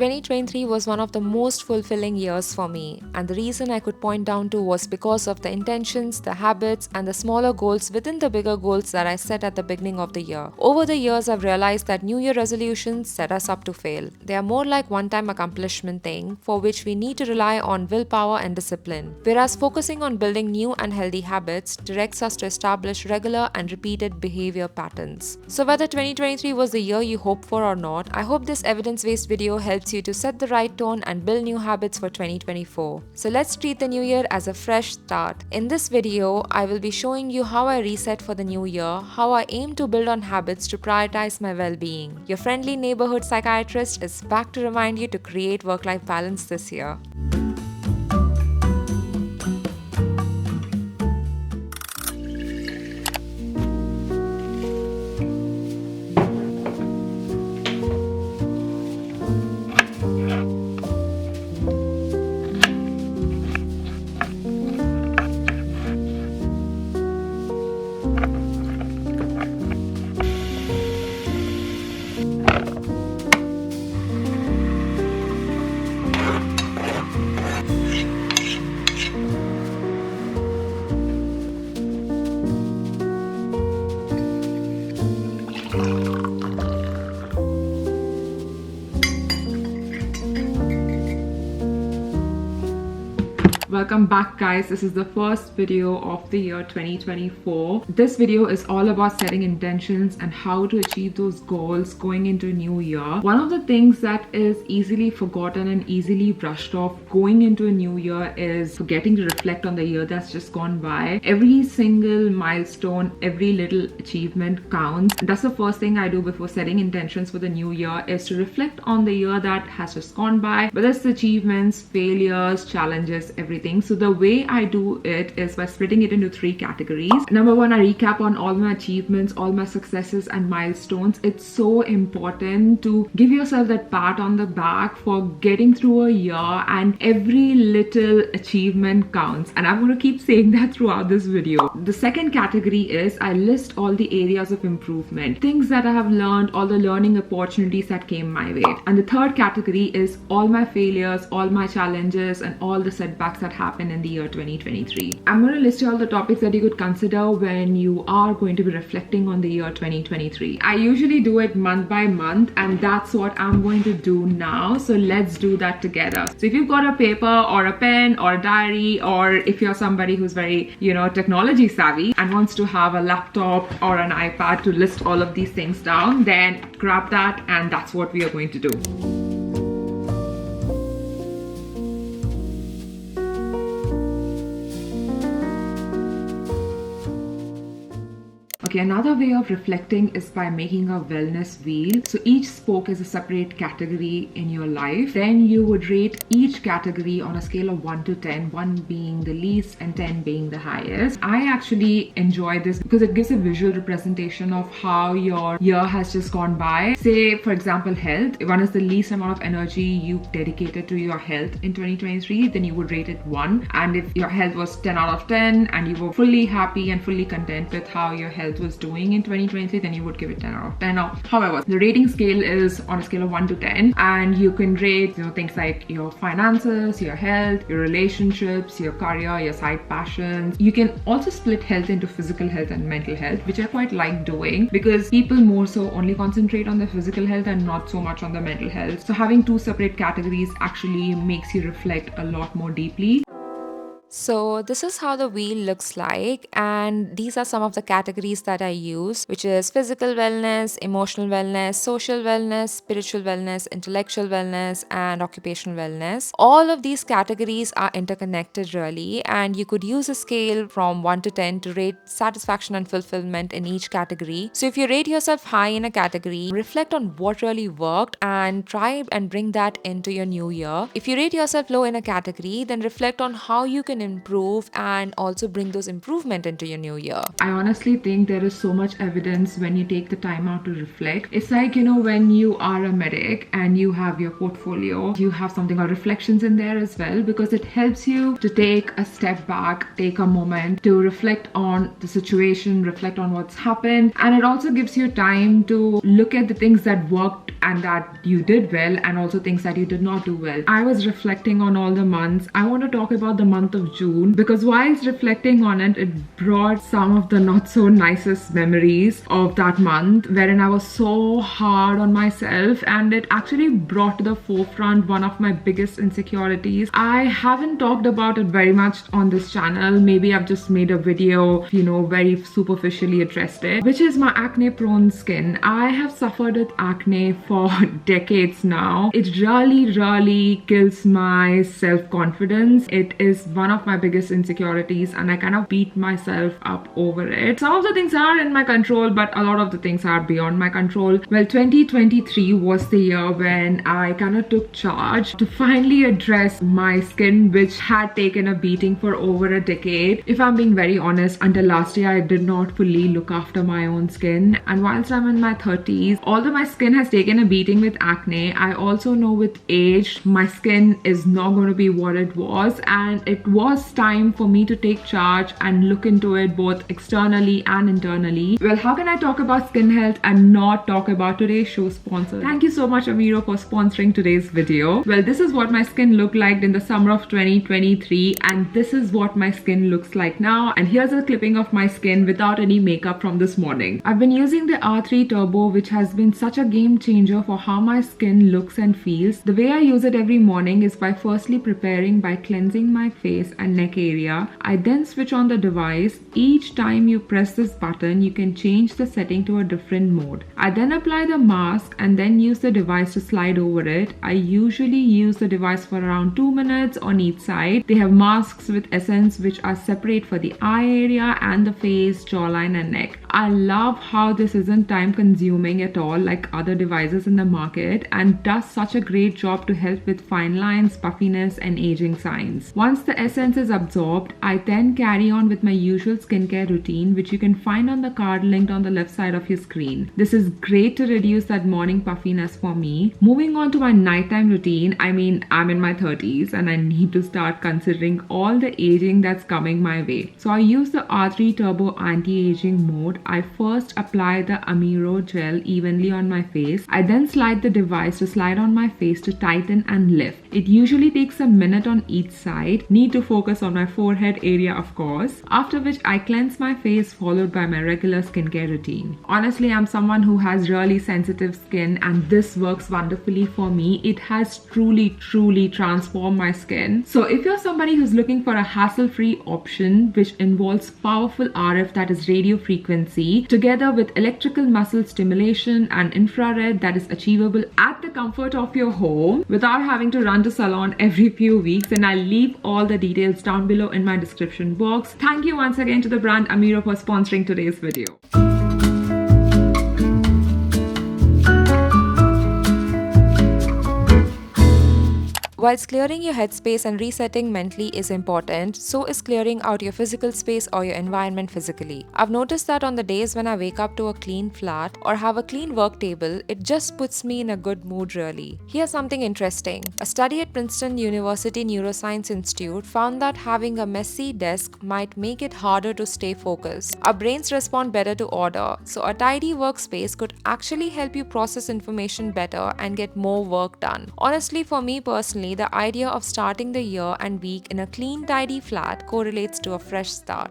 2023 was one of the most fulfilling years for me, and the reason I could point down to was because of the intentions, the habits, and the smaller goals within the bigger goals that I set at the beginning of the year. Over the years, I've realized that New Year resolutions set us up to fail. They are more like one-time accomplishment thing for which we need to rely on willpower and discipline, whereas focusing on building new and healthy habits directs us to establish regular and repeated behavior patterns. So whether 2023 was the year you hoped for or not, I hope this evidence-based video helps you to set the right tone and build new habits for 2024. So let's treat the new year as a fresh start. In this video, I will be showing you how I reset for the new year, how I aim to build on habits to prioritize my well-being. Your friendly neighborhood psychiatrist is back to remind you to create work-life balance this year. Welcome back, guys. This is the first video of the year 2024. This video is all about setting intentions and how to achieve those goals going into a new year. One of the things that is easily forgotten and easily brushed off going into a new year is forgetting to reflect on the year that's just gone by. Every single milestone, every little achievement counts. That's the first thing I do before setting intentions for the new year, is to reflect on the year that has just gone by, whether it's achievements, failures, challenges, everything. So the way I do it is by splitting it into 3 categories. Number 1, I recap on all my achievements, all my successes and milestones. It's so important to give yourself that pat on the back for getting through a year, and every little achievement counts. And I'm going to keep saying that throughout this video. The second category is I list all the areas of improvement, things that I have learned, all the learning opportunities that came my way. And the third category is all my failures, all my challenges, and all the setbacks that happen in the year 2023. I'm going to list all the topics that you could consider when you are going to be reflecting on the year 2023. I usually do it month by month, and that's what I'm going to do now. So let's do that together. So if you've got a paper or a pen or a diary, or if you're somebody who's very, technology savvy and wants to have a laptop or an iPad to list all of these things down, then grab that, and that's what we are going to do. Okay, another way of reflecting is by making a wellness wheel. So each spoke is a separate category in your life. Then you would rate each category on a scale of 1 to 10, 1 being the least and 10 being the highest. I actually enjoy this because it gives a visual representation of how your year has just gone by. Say, for example, health. If 1 is the least amount of energy you dedicated to your health in 2023, then you would rate it 1. And if your health was 10 out of 10 and you were fully happy and fully content with how your health was doing in 2023, then you would give it 10 out of 10. However, the rating scale is on a scale of 1 to 10, and you can rate things like your finances, your health, your relationships, your career, your side passions. You can also split health into physical health and mental health, which I quite like doing because people more so only concentrate on their physical health and not so much on the mental health. So having 2 separate categories actually makes you reflect a lot more deeply. So this is how the wheel looks like, and these are some of the categories that I use, which is physical wellness, emotional wellness, social wellness, spiritual wellness, intellectual wellness, and occupational wellness. All of these categories are interconnected really, and you could use a scale from 1 to 10 to rate satisfaction and fulfillment in each category. So if you rate yourself high in a category, reflect on what really worked and try and bring that into your new year. If you rate yourself low in a category, then reflect on how you can improve and also bring those improvement into your new year. I honestly think there is so much evidence when you take the time out to reflect. It's like, when you are a medic and you have your portfolio, you have something called reflections in there as well, because it helps you to take a step back, take a moment to reflect on the situation, reflect on what's happened, and it also gives you time to look at the things that worked and that you did well, and also things that you did not do well. I was reflecting on all the months. I want to talk about the month of June because whilst reflecting on it, it brought some of the not so nicest memories of that month, wherein I was so hard on myself, and it actually brought to the forefront one of my biggest insecurities. I haven't talked about it very much on this channel. Maybe I've just made a video, very superficially addressed it, which is my acne prone skin. I have suffered with acne for decades now. It really kills my self-confidence. It is one of my biggest insecurities, and I kind of beat myself up over it. Some of the things are in my control, but a lot of the things are beyond my control. Well, 2023 was the year when I kind of took charge to finally address my skin, which had taken a beating for over a decade. If I'm being very honest, until last year I did not fully look after my own skin, and whilst I'm in my 30s, although my skin has taken a beating with acne, I also know with age my skin is not going to be what it was, and it was time for me to take charge and look into it both externally and internally. Well, how can I talk about skin health and not talk about today's show sponsor? Thank you so much, Amiro, for sponsoring today's video. Well, this is what my skin looked like in the summer of 2023, and this is what my skin looks like now. And here's a clipping of my skin without any makeup from this morning. I've been using the R3 Turbo, which has been such a game changer for how my skin looks and feels. The way I use it every morning is by firstly preparing by cleansing my face and neck area. I then switch on the device. Each time you press this button, you can change the setting to a different mode. I then apply the mask and then use the device to slide over it. I usually use the device for around 2 minutes on each side. They have masks with essence which are separate for the eye area and the face, jawline and neck. I love how this isn't time consuming at all like other devices in the market, and does such a great job to help with fine lines, puffiness and aging signs. Once the essence is absorbed, I then carry on with my usual skincare routine, which you can find on the card linked on the left side of your screen. This is great to reduce that morning puffiness for me. Moving on to my nighttime routine, I'm in my 30s and I need to start considering all the aging that's coming my way. So I use the R3 Turbo anti-aging mode. I first apply the amiro gel evenly on my face. I then slide the device to slide on my face to tighten and lift. It usually takes a minute on each side. Need to focus on my forehead area, of course. After which I cleanse my face, followed by my regular skincare routine. Honestly, I'm someone who has really sensitive skin, and this works wonderfully for me. It has truly transformed my skin. So if you're somebody who's looking for a hassle-free option which involves powerful RF, that is radio frequency, together with electrical muscle stimulation and infrared that is achievable at the comfort of your home without having to run to salon every few weeks, and I'll leave all the details down below in my description box. Thank you once again to the brand Amiro for sponsoring today's video. Whilst clearing your headspace and resetting mentally is important, so is clearing out your physical space or your environment physically. I've noticed that on the days when I wake up to a clean flat or have a clean work table, it just puts me in a good mood really. Here's something interesting. A study at Princeton University Neuroscience Institute found that having a messy desk might make it harder to stay focused. Our brains respond better to order, so a tidy workspace could actually help you process information better and get more work done. Honestly, for me personally, the idea of starting the year and week in a clean, tidy flat correlates to a fresh start.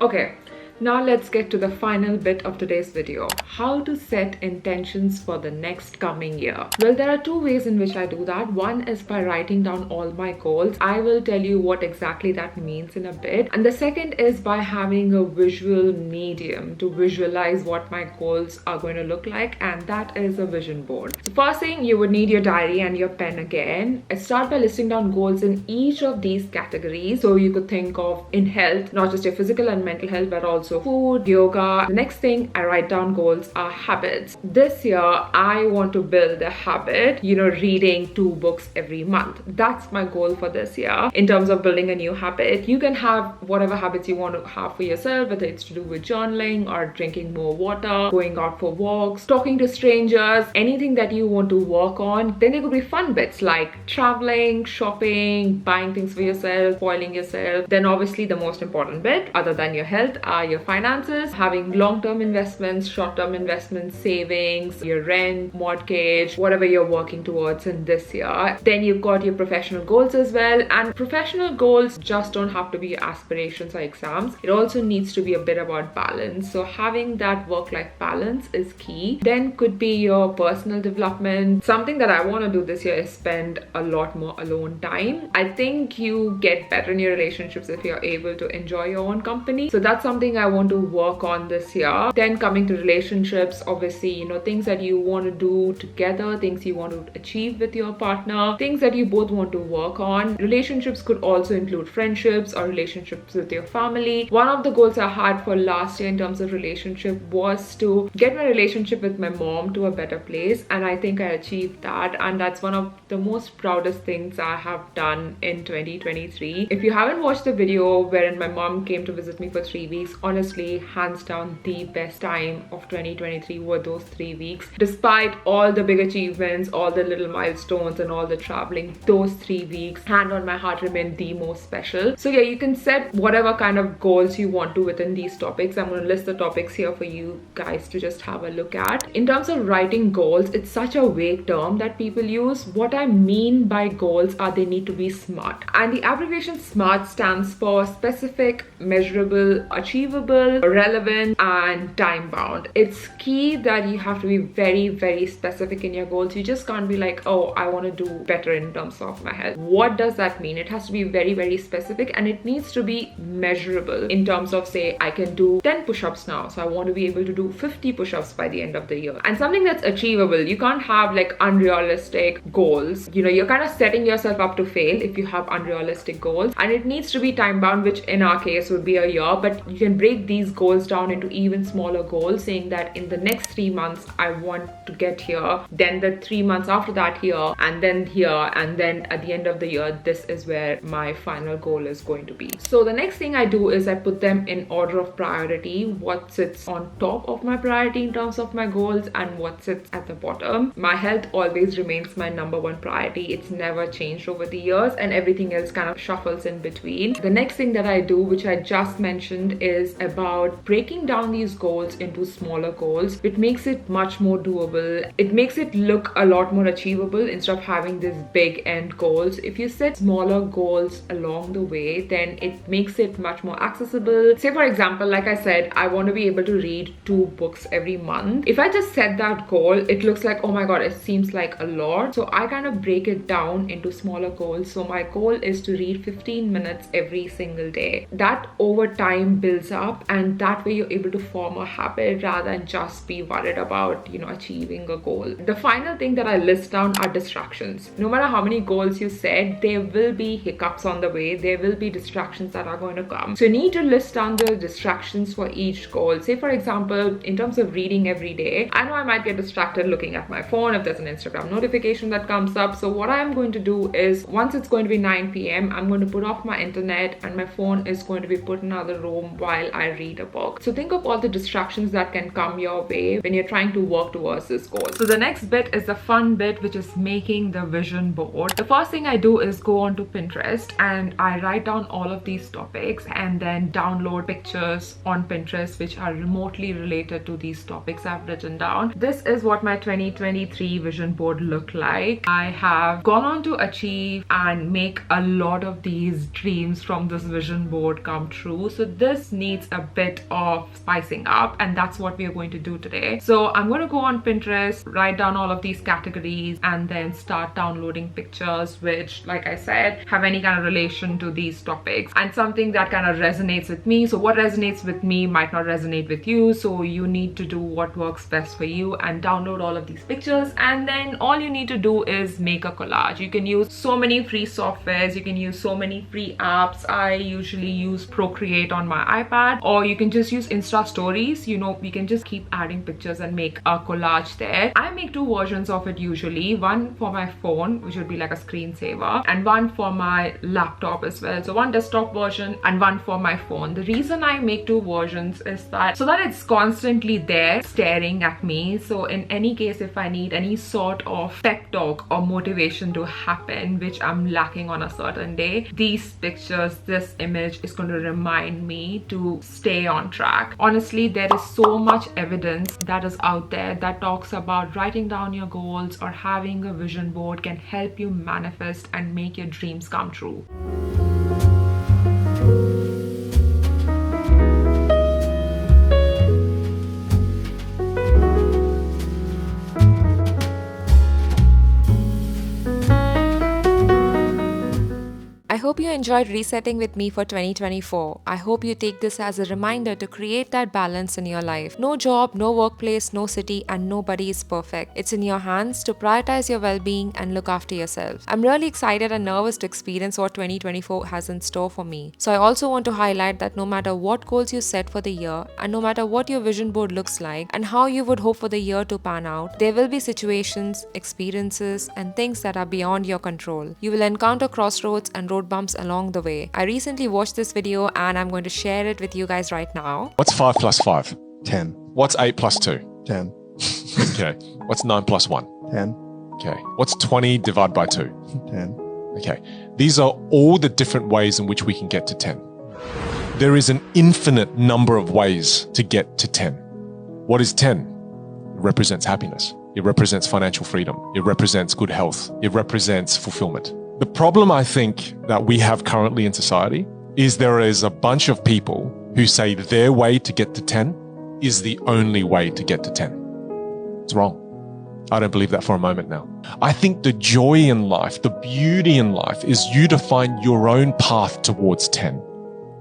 Okay, now let's get to the final bit of today's video. How to set intentions for the next coming year. Well, there are two ways in which I do that. One is by writing down all my goals. I will tell you what exactly that means in a bit. And the second is by having a visual medium to visualize what my goals are going to look like, and that is a vision board. So first thing, you would need your diary and your pen again. I start by listing down goals in each of these categories. So you could think of in health, not just your physical and mental health, but also food, yoga. The next thing I write down goals are habits. This year, I want to build a habit, reading 2 books every month. That's my goal for this year. In terms of building a new habit, you can have whatever habits you want to have for yourself, whether it's to do with journaling or drinking more water, going out for walks, talking to strangers, anything that you want to work on. Then there could be fun bits like traveling, shopping, buying things for yourself, spoiling yourself. Then obviously the most important bit, other than your health, are your your finances, having long-term investments, short-term investments, savings, your rent, mortgage, whatever you're working towards in this year. Then you've got your professional goals as well, and professional goals just don't have to be aspirations or exams. It also needs to be a bit about balance. So having that work-life balance is key. Then could be your personal development. Something that I want to do this year is spend a lot more alone time. I think you get better in your relationships if you're able to enjoy your own company. So that's something I want to work on this year. Then coming to relationships, obviously, you know, things that you want to do together, things you want to achieve with your partner, things that you both want to work on. Relationships could also include friendships or relationships with your family. One of the goals I had for last year in terms of relationship was to get my relationship with my mom to a better place, and I think I achieved that, and that's one of the most proudest things I have done in 2023. If you haven't watched the video wherein my mom came to visit me for 3 weeks, honestly, hands down, the best time of 2023 were those 3 weeks. Despite all the big achievements, all the little milestones and all the traveling, those 3 weeks, hand on my heart, remain the most special. So yeah, you can set whatever kind of goals you want to within these topics. I'm going to list the topics here for you guys to just have a look at. In terms of writing goals, it's such a vague term that people use. What I mean by goals are they need to be SMART, and the abbreviation SMART stands for specific, measurable, achievable, relevant, and time bound. It's key that you have to be very, very specific in your goals. You just can't be like, oh, I want to do better in terms of my health. What does that mean? It has to be very, very specific, and it needs to be measurable in terms of, say, I can do 10 push-ups now, so I want to be able to do 50 push-ups by the end of the year, and something that's achievable. You can't have like unrealistic goals. You know, you're kind of setting yourself up to fail if you have unrealistic goals, and it needs to be time bound, which in our case would be a year, but you can break these goals down into even smaller goals, saying that in the next 3 months I want to get here, then the 3 months after that here, and then at the end of the year, this is where my final goal is going to be. So the next thing I do is I put them in order of priority, what sits on top of my priority in terms of my goals and what sits at the bottom. My health always remains my #1 priority. It's never changed over the years, and everything else kind of shuffles in between. The next thing that I do, which I just mentioned, is about breaking down these goals into smaller goals. It makes it much more doable. It makes it look a lot more achievable instead of having these big end goals. If you set smaller goals along the way, then it makes it much more accessible. Say for example, like I said, I want to be able to read 2 books every month. If I just set that goal, it looks like, oh my god, it seems like a lot. So I kind of break it down into smaller goals. So my goal is to read 15 minutes every single day. That over time builds up, and that way you're able to form a habit rather than just be worried about, you know, achieving a goal. The final thing that I list down are distractions. No matter how many goals you set, there will be hiccups on the way. There will be distractions that are going to come. So you need to list down the distractions for each goal. Say for example, in terms of reading every day, I know I might get distracted looking at my phone if there's an Instagram notification that comes up. So what I'm going to do is, once it's going to be 9 p.m, I'm going to put off my internet and my phone is going to be put in another room while I read a book. So think of all the distractions that can come your way when you're trying to work towards this goal. So the next bit is the fun bit, which is making the vision board. The first thing I do is go onto Pinterest and I write down all of these topics and then download pictures on Pinterest which are remotely related to these topics I've written down. This is what my 2023 vision board looked like. I have gone on to achieve and make a lot of these dreams from this vision board come true. So this needs a bit of spicing up, and that's what we are going to do today. So I'm going to go on Pinterest, write down all of these categories, and then start downloading pictures which, like I said, have any kind of relation to these topics and something that kind of resonates with me. So what resonates with me might not resonate with you, so you need to do what works best for you and download all of these pictures, and then all you need to do is make a collage. You can use so many free softwares, you can use so many free apps. I usually use Procreate on my iPad, or you can just use Insta stories. You know, we can just keep adding pictures and make a collage there. I make 2 versions of it usually, one for my phone, which would be like a screensaver, and one for my laptop as well. So one desktop version and one for my phone. The reason I make 2 versions is that so that it's constantly there staring at me. So in any case, if I need any sort of pep talk or motivation to happen which I'm lacking on a certain day, these pictures, this image is going to remind me to stay on track. Honestly, there is so much evidence that is out there that talks about writing down your goals or having a vision board can help you manifest and make your dreams come true. I hope you enjoyed resetting with me for 2024. I hope you take this as a reminder to create that balance in your life. No job, no workplace, no city, and nobody is perfect. It's in your hands to prioritize your well-being and look after yourself. I'm really excited and nervous to experience what 2024 has in store for me. So I also want to highlight that no matter what goals you set for the year, and no matter what your vision board looks like, and how you would hope for the year to pan out, there will be situations, experiences, and things that are beyond your control. You will encounter crossroads and road bumps along the way. I recently watched this video and I'm going to share it with you guys right now. What's 5 plus 5? 10. What's 8 plus 2? 10. Okay. What's 9 plus 1? 10. Okay. What's 20 divided by 2? 10. Okay. These are all the different ways in which we can get to 10. There is an infinite number of ways to get to 10. What is 10? It represents happiness. It represents financial freedom. It represents good health. It represents fulfillment. The problem I think that we have currently in society is there is a bunch of people who say their way to get to 10 is the only way to get to 10. It's wrong. I don't believe that for a moment now. I think the joy in life, the beauty in life is you to find your own path towards 10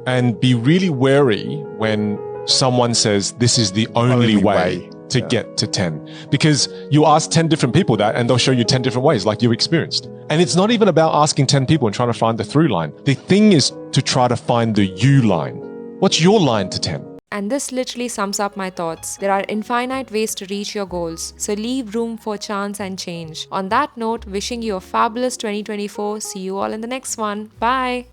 and be really wary when someone says this is the only way to get to 10, because you ask 10 different people that and they'll show you 10 different ways like you experienced. And it's not even about asking 10 people and trying to find the through line. The thing is to try to find the you line. What's your line to 10? And this literally sums up my thoughts. There are infinite ways to reach your goals, so leave room for chance and change. On that note, wishing you a fabulous 2024. See you all in the next one. Bye.